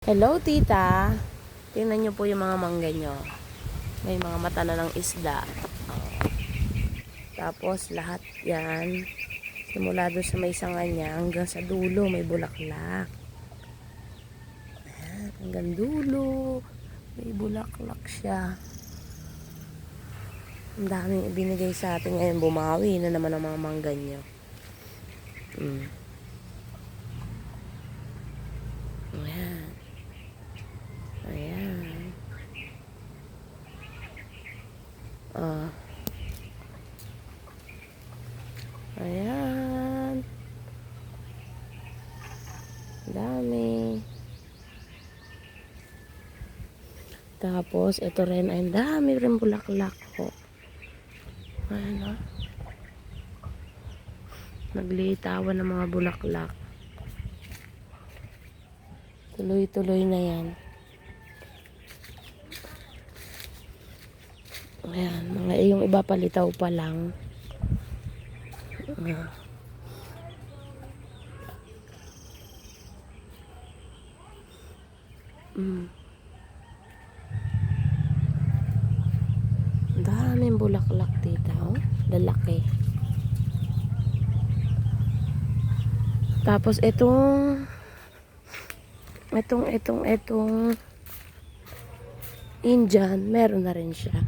Hello, tita. Tingnan niyo po yung mga mangga nyo. May mga mata na ng isda. Oh. Tapos, lahat yan. Simula doon sa may sanga niya hanggang sa dulo, may bulaklak. Ayan, hanggang dulo, may bulaklak siya. Ang daming ibinigay sa atin ngayon. Bumawi na naman ang mga mangga nyo. Ayan. Ayan. Ayan. Dami. Tapos, ito rin ay dami rin bulaklak ko. Ayan o. Naglitawan ng mga bulaklak. Tuloy-tuloy na yan. Ayan, mga yung iba palitaw pa lang. Daming bulaklak dito, oh. Lalaki. Tapos itong Indian, meron na rin siya.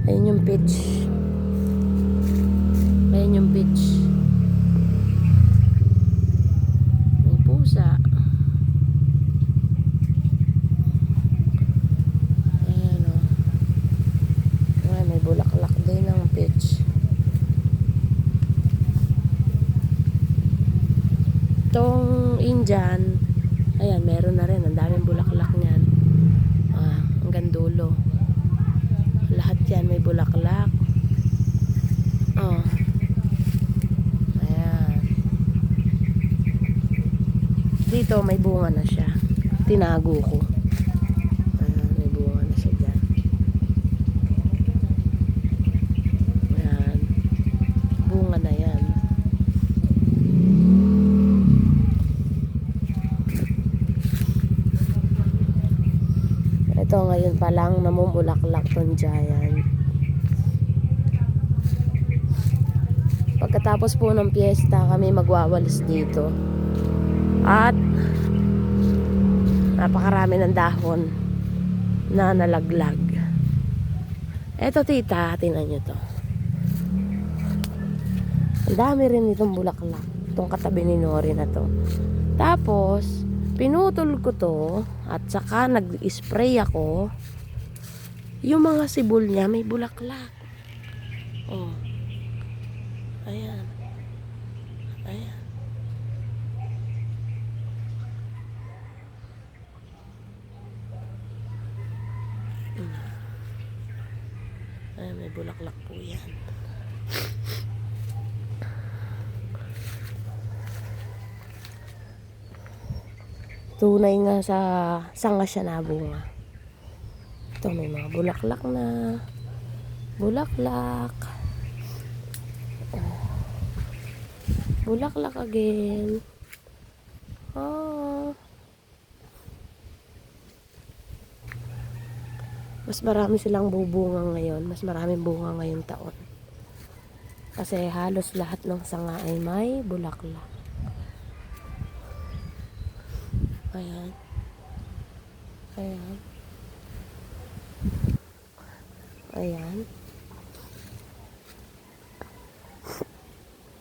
Ayun yung peach. Ayun yung peach. May pusa. Ayan o. Ay, may bulaklak din ng peach. Itong Indian, ayan, meron na rin. Ang daming bulaklak niyan. Hanggang dulo. Lahat yan may bulaklak. Ayan. Dito may bunga na siya. Tinago ko. Ayan, may bunga na siya dyan. Ayan. Bunga na yan. Ito ngayon pa lang namumulaklak tong giant. Pagkatapos po ng piyesta kami magwawalis dito. At napakarami ng dahon na nalaglag. Eto tita, tingnan nyo to. Ang dami rin itong bulaklak. Itong katabi ni Nori na to. Tapos, pinutol ko to at saka nag-spray ako. Yung mga sibol niya may bulaklak. Oh. Ayan. Ayan. Ayan, may bulaklak po yan. Tunay nga sa sanga siya nabunga. Ito may mga bulaklak na. Bulaklak. Bulaklak again. Mas marami silang bubunga ngayon. Mas maraming bunga ngayong taon. Kasi halos lahat ng sanga ay may bulaklak. Ayan. Ayan. Ayan.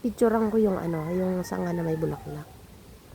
Picturean ko yung yung sanga na may bulaklak.